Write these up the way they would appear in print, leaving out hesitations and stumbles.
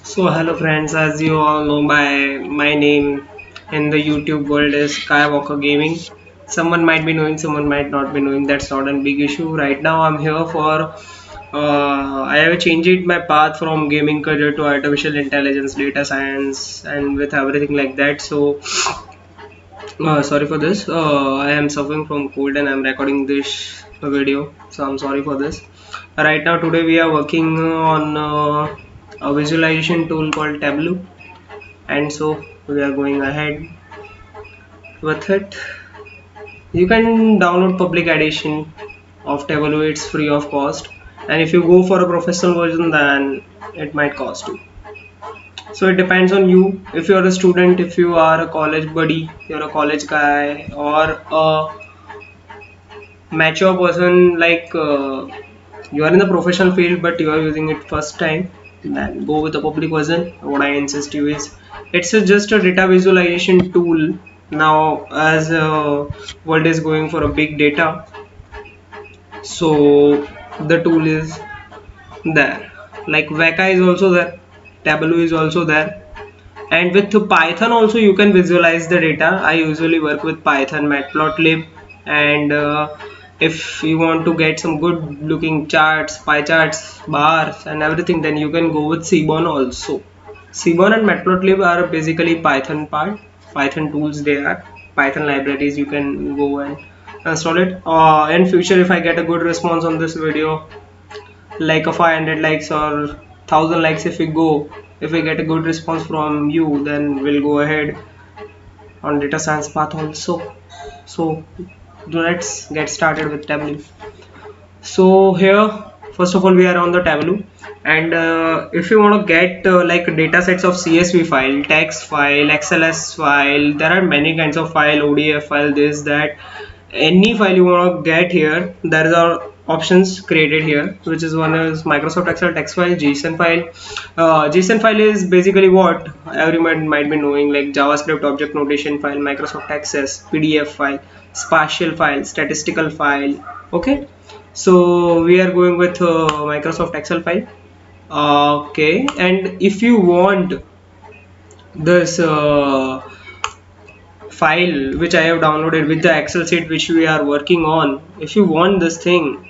So hello friends, as you all know by my name in the YouTube world is Skywalker Gaming. Someone might be knowing, someone might not be knowing. That's not a big issue. Right now, I'm here for. I have changed my path from gaming career to artificial intelligence, data science, and with everything like that. So sorry for this. I am suffering from cold and I'm recording this video. So I'm sorry for this. Right now, today we are working on a visualization tool called Tableau, and so we are going ahead with it. You can download public edition of Tableau. It's free of cost, and if you go for a professional version, then it might cost you. So it depends on you. If you're a student, if you are a college buddy, you're a college guy, or a mature person like you are in the professional field but you are using it first time, then go with the public version. What I insist you is it's just a data visualization tool. Now as world is going for a big data, so the tool is there, like Weka is also there, Tableau is also there, and with Python also you can visualize the data. I usually work with Python, Matplotlib, and if you want to get some good looking charts, pie charts, bars and everything, then you can go with Seaborn also. Seaborn and Matplotlib are basically Python part, Python tools. They are Python libraries. You can go and install it. In future, if I get a good response on this video, like a 500 likes or 1000 likes, if we get a good response from you, then we'll go ahead on data science path also. So let's get started with Tableau. So here, first of all, we are on the Tableau, and if you want to get like data sets of CSV file, text file, XLS file, there are many kinds of file, ODF file, this that, any file you want to get here, there are options created here, which is one is Microsoft Excel text file, JSON file. JSON file is basically what everyone might be knowing, like JavaScript object notation file, Microsoft Access, PDF file, spatial file, statistical file. Okay, so we are going with Microsoft Excel file. Okay, and if you want this file which I have downloaded with the Excel sheet which we are working on, if you want this thing,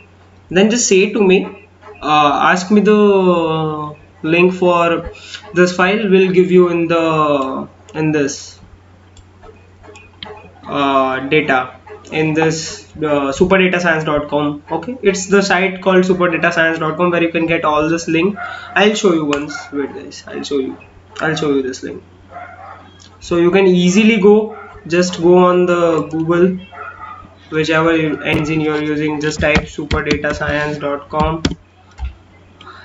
then just say to me, ask me the link for this file. Will give you in the in this data in this superdatascience.com. Okay, it's the site called superdatascience.com where you can get all this link. I'll show you once. Wait guys, I'll show you this link, so you can easily go, just go on the Google, whichever engine you're using, just type superdatascience.com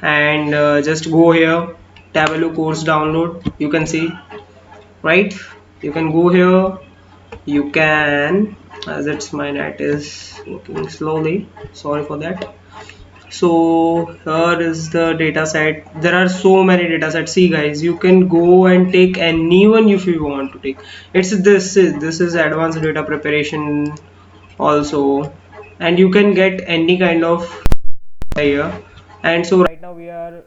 and just go here, Tableau course download. You can see, right? You can go here, you can, as it's my net is working slowly, sorry for that. So here is the data set. There are so many data sets. See guys, you can go and take anyone if you want to take. It's this is advanced data preparation also, and you can get any kind of here. And so right now we are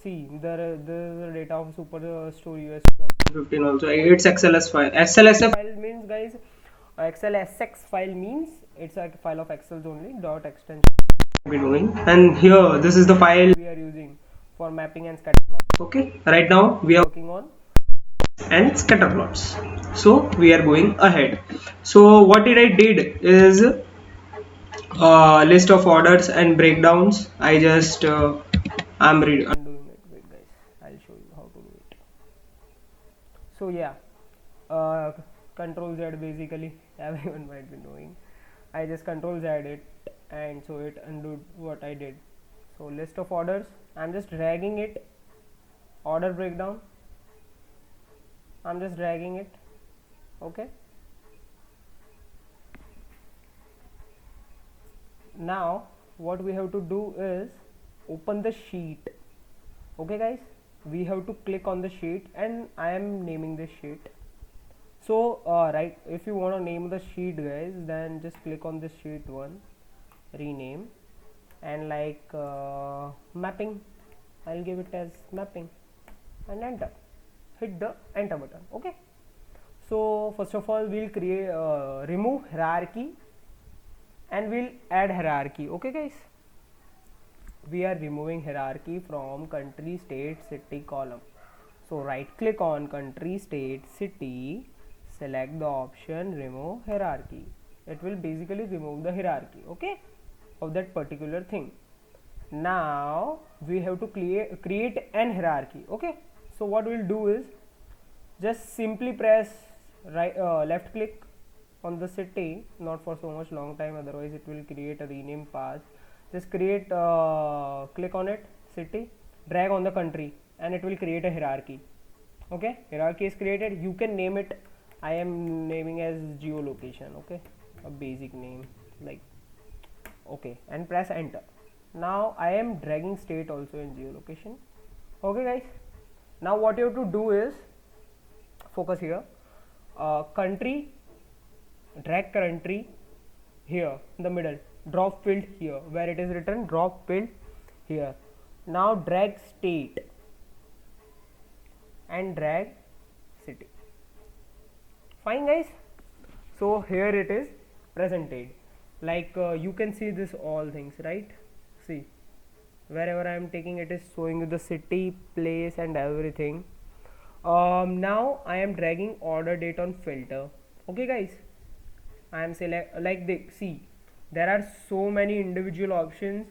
see there is a data of super store US 2015 also. It's XLS file. XLSF file means guys, XLSX file means it's a file of Excel only, dot extension be doing. And here this is the file we are using for mapping and scatter plots. Okay, right now we are working on and scatter plots, so we are going ahead. So what did is list of orders and breakdowns. I just I'm undoing it. Wait guys, I'll show you how to do it. So yeah, control Z basically everyone might be knowing. I just control Z it, and so it undid what I did. So list of orders, I'm just dragging it. Order breakdown, I'm just dragging it. Okay, now what we have to do is open the sheet. Okay guys, we have to click on the sheet, and I am naming this sheet. So right, if you want to name the sheet guys, then just click on this sheet one, rename, and like mapping. I'll give it as mapping and enter. Hit the enter button. Okay. So first of all we'll create remove hierarchy and we'll add hierarchy. Okay guys, we are removing hierarchy from country, state, city column. So right click on country, state, city, select the option remove hierarchy. It will basically remove the hierarchy, okay, of that particular thing. Now we have to create an hierarchy. Okay, so what we'll do is just simply press left click on the city, not for so much long time, otherwise it will create a rename path. Just create click on it, city, drag on the country, and it will create a hierarchy. Okay, hierarchy is created. You can name it. I am naming as geolocation. Okay, a basic name like, okay, and press enter. Now I am dragging state also in geolocation. Okay guys, now what you have to do is focus here, country, drag country here in the middle, drop field here where it is written drop field here. Now drag state and drag city. Fine guys, so here it is presented. Like you can see this all things, right? See, wherever I am taking it is showing you the city, place and everything. Now I am dragging order date on filter. Okay guys, I am select like the see, there are so many individual options.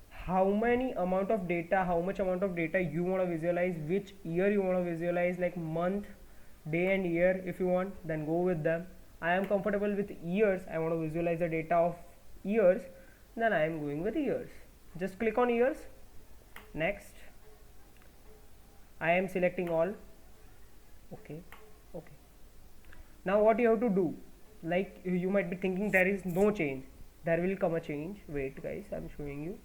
How many amount of data, how much amount of data you want to visualize, which year you want to visualize, like month, day and year. If you want, then go with them. I am comfortable with years. I want to visualize the data of years, then I am going with years. Just click on years. Next, I am selecting all. Okay, okay. Now what you have to do, like you might be thinking there is no change. There will come a change. Wait guys, I'm showing you.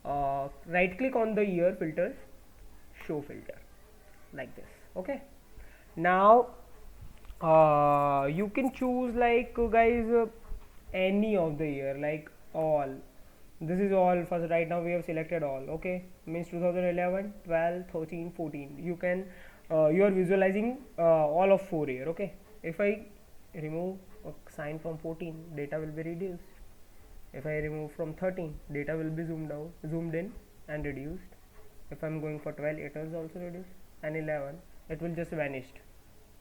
Right click on the year filters, show filter, like this. Okay, now you can choose like guys any of the year, like all. This is all. First right now we have selected all. Okay, means 2011, 12, 13, 14. You can you are visualizing all of 4 year. Okay, if I remove a sign from 14, data will be reduced. If I remove from 13, data will be zoomed in and reduced. If I'm going for 12, it is also reduced, and 11, it will just vanished.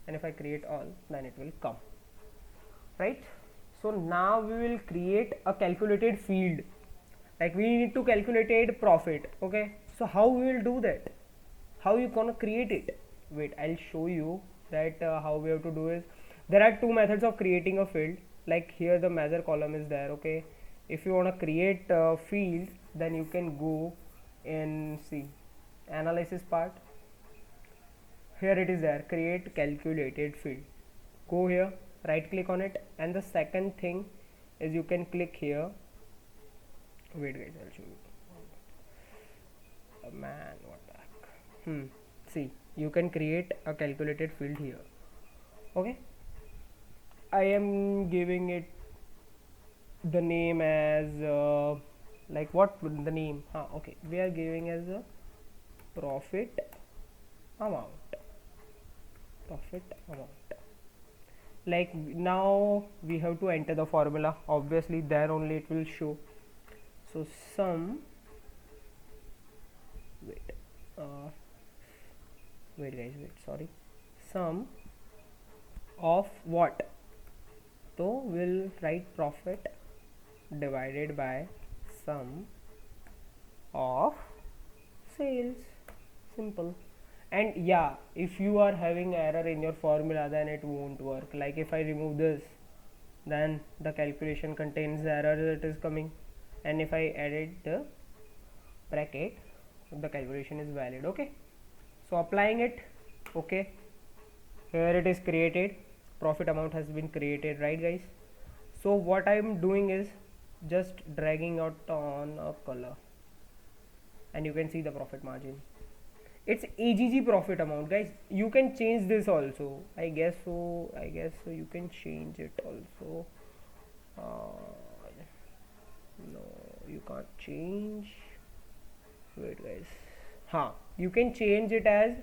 And if I create all, then it will come. Right? So now we will create a calculated field. Like we need to calculate profit. Okay. So how we will do that? How you gonna create it? Wait, I'll show you that how we have to do is, there are two methods of creating a field. Like here the measure column is there. Okay, if you want to create a field, then you can go in see analysis part. Here it is there, create calculated field. Go here, right click on it, and the second thing is you can click here. Wait guys, I'll show you. Oh, man, what the heck. See, you can create a calculated field here. Okay, I am giving it the name as like what the name, okay, we are giving as a profit amount. Like now we have to enter the formula, obviously there only it will show. So sum, wait guys, sorry, sum of what? So we'll write profit divided by sum of sales. Simple. And yeah, if you are having error in your formula, then it won't work. Like if I remove this, then the calculation contains the error that is coming, and if I added the bracket, the calculation is valid. Okay, so applying it. Okay, here it is created, profit amount has been created, right guys? So what I am doing is just dragging out on a color, and you can see the profit margin. It's AGG profit amount, guys. You can change this also, I guess so you can change it also. No, you can't change. Wait guys, You can change it as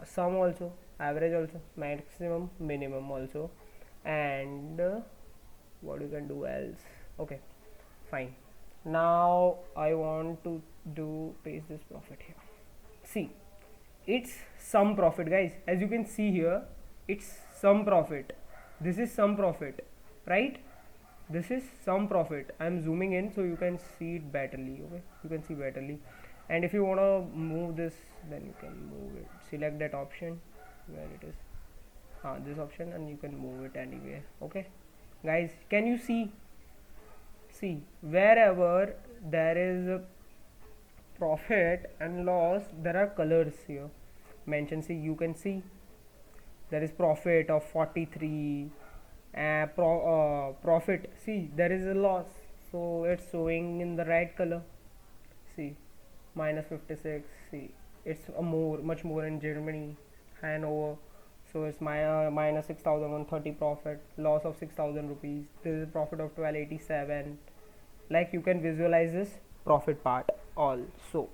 sum also, average also, maximum, minimum also, and what you can do else. Okay, fine. Now I want to do paste this profit here. See, it's some profit, guys. As you can see here, it's some profit. This is some profit, right? This is some profit. I'm zooming in so you can see it betterly. Okay, you can see betterly. And if you want to move this, then you can move it. Select that option where it is, this option, and you can move it anywhere. Okay, guys, can you see wherever there is a profit and loss, there are colors here mentioned. See, you can see there is profit of 43, profit. See, there is a loss, so it's showing in the red color. See, minus 56. See, it's much more in Germany, Hanover. So it's minus 6,130 profit, loss of 6,000 rupees. This is profit of 1287. Like, you can visualize this profit part also.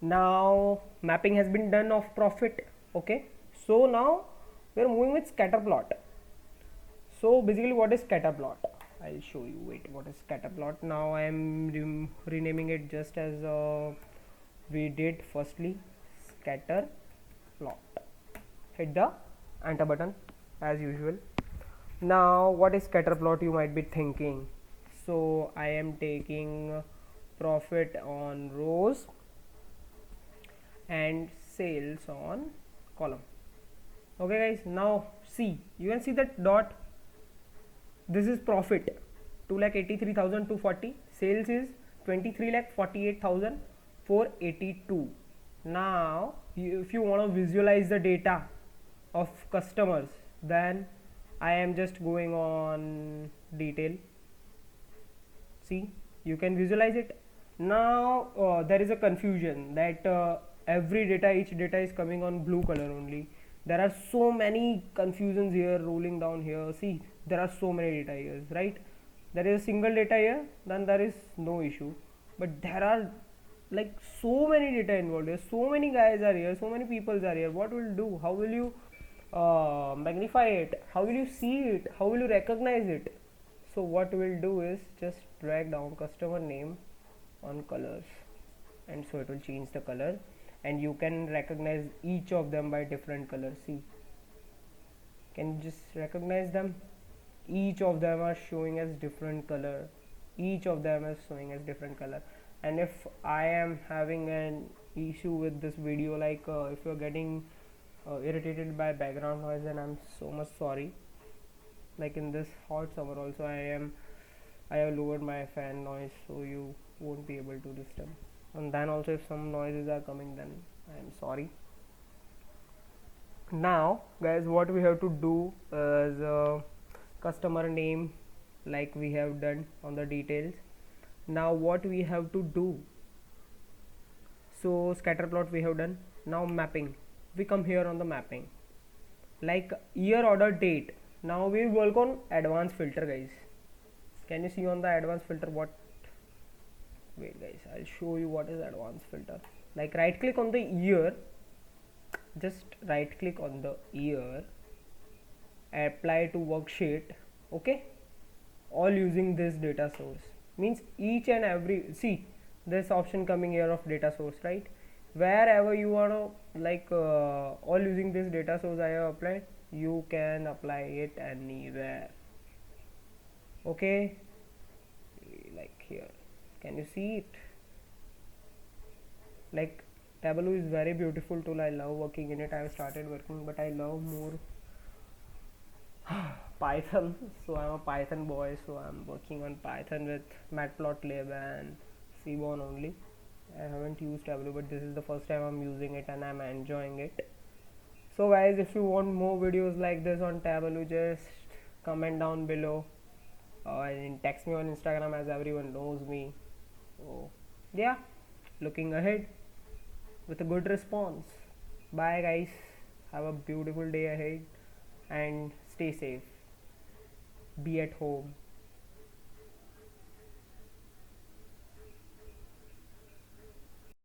Now mapping has been done of profit. Okay, so now we are moving with scatter plot. So basically, what is scatter plot? I'll show you. Wait, what is scatter plot? Now I am renaming it just as we did firstly, scatter plot. Hit the enter button as usual. Now what is scatter plot, you might be thinking. So I am taking profit on rows and sales on column. Okay guys, now see, you can see that dot. This is profit 2,83,240. Sales is 23,48,482. Now if you want to visualize the data of customers, then I am just going on detail. See, you can visualize it. Now there is a confusion that each data is coming on blue color only. There are so many confusions here rolling down here. See, there are so many data here, right? There is a single data here, then there is no issue. But there are like so many data involved here. So many guys are here. So many people are here. What will you do? How will you magnify it? How will you see it? How will you recognize it? So what we'll do is just drag down customer name on colors, and so it will change the color, and you can recognize each of them by different colors. See, can you just recognize them? Each of them are showing as different color. Each of them is showing as different color. And if I am having an issue with this video, like if you're getting irritated by background noise, then I'm so much sorry. Like in this hot summer also, I have lowered my fan noise so you won't be able to disturb. And then also, if some noises are coming, then I am sorry. Now guys, what we have to do is customer name, like we have done on the details. Now what we have to do, so scatter plot we have done. Now mapping, we come here on the mapping, like year, order, date. Now we work on advanced filter, guys. Can you see on the advanced filter what? Wait guys, I'll show you what is advanced filter. Like, right click on the year, just right click on the year, apply to worksheet. Okay, all using this data source. Means each and every, see this option coming here of data source, right? Wherever you want to, like all using this data source I have applied, you can apply it anywhere. Okay, like here, can you see it? Like, Tableau is very beautiful tool. I love working in it. I have started working, but I love more Python. So I'm a Python boy, so I'm working on Python with Matplotlib and Seaborn only. I haven't used Tableau, but this is the first time I'm using it and I'm enjoying it. So guys, if you want more videos like this on Tableau, just comment down below and text me on Instagram, as everyone knows me. So yeah, looking ahead with a good response. Bye guys, have a beautiful day ahead and stay safe, be at home.